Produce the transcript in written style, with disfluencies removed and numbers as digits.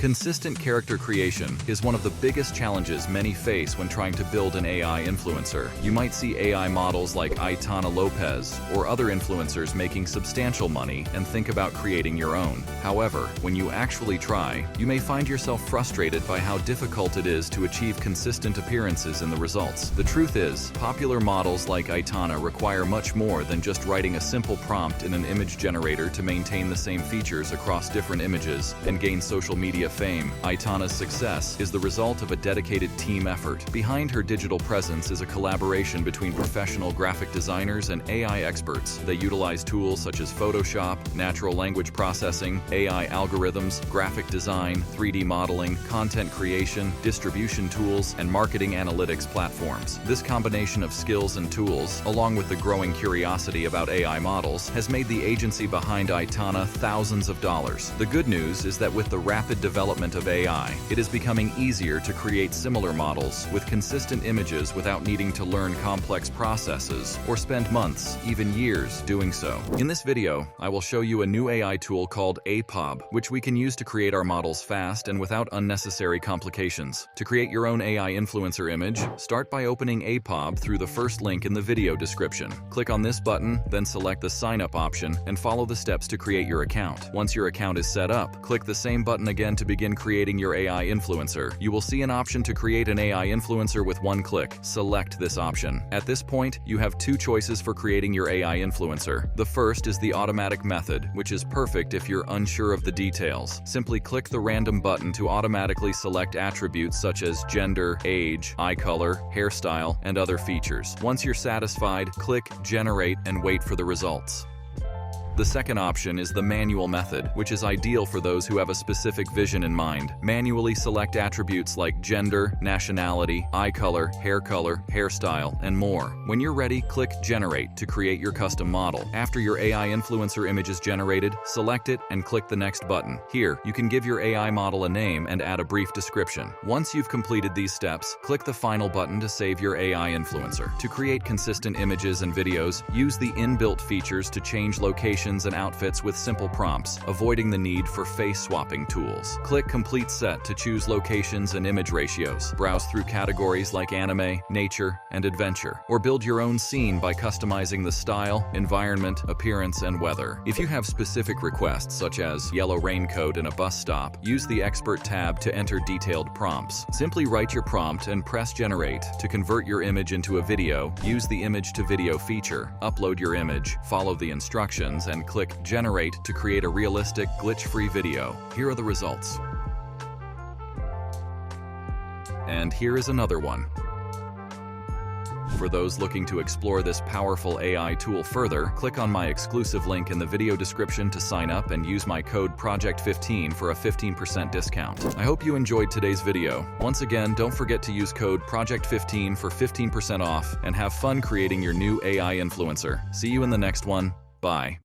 Consistent character creation is one of the biggest challenges many face when trying to build an AI influencer. You might see AI models like Aitana Lopez or other influencers making substantial money and think about creating your own. However, when you actually try, you may find yourself frustrated by how difficult it is to achieve consistent appearances in the results. The truth is, popular models like Aitana require much more than just writing a simple prompt in an image generator to maintain the same features across different images and gain social media fame. Aitana's success is the result of a dedicated team effort. Behind her digital presence is a collaboration between professional graphic designers and AI experts. They utilize tools such as Photoshop, natural language processing, AI algorithms, graphic design, 3D modeling, content creation, distribution tools, and marketing analytics platforms. This combination of skills and tools, along with the growing curiosity about AI models, has made the agency behind Aitana thousands of dollars. The good news is that with the rapid development of AI, it is becoming easier to create similar models with consistent images without needing to learn complex processes or spend months, even years, doing so. In this video, I will show you a new AI tool called Apob, which we can use to create our models fast and without unnecessary complications. To create your own AI influencer image, start by opening Apob through the first link in the video description. Click on this button, then select the sign up option and follow the steps to create your account. Once your account is set up, click the same button again to begin creating your AI influencer. You will see an option to create an AI influencer with one click. Select this option. At this point, you have two choices for creating your AI influencer. The first is the automatic method, which is perfect if you're unsure of the details. Simply click the random button to automatically select attributes such as gender, age, eye color, hairstyle, and other features. Once you're satisfied, click Generate and wait for the results. The second option is the manual method, which is ideal for those who have a specific vision in mind. Manually select attributes like gender, nationality, eye color, hairstyle, and more. When you're ready, click Generate to create your custom model. After your AI influencer image is generated, select it and click the next button. Here, you can give your AI model a name and add a brief description. Once you've completed these steps, click the final button to save your AI influencer. To create consistent images and videos, use the inbuilt features to change locations and outfits with simple prompts, avoiding the need for face swapping tools. Click Complete Set to choose locations and image ratios. Browse through categories like anime, nature, and adventure, or build your own scene by customizing the style, environment, appearance, and weather. If you have specific requests such as yellow raincoat in a bus stop, use the Expert tab to enter detailed prompts. Simply write your prompt and press Generate to convert your image into a video. Use the Image to Video feature. Upload your image, follow the instructions, and click Generate to create a realistic, glitch-free video. Here are the results. And here is another one. For those looking to explore this powerful AI tool further, click on my exclusive link in the video description to sign up and use my code PROJECT15 for a 15% discount. I hope you enjoyed today's video. Once again, don't forget to use code PROJECT15 for 15% off and have fun creating your new AI influencer. See you in the next one. Bye.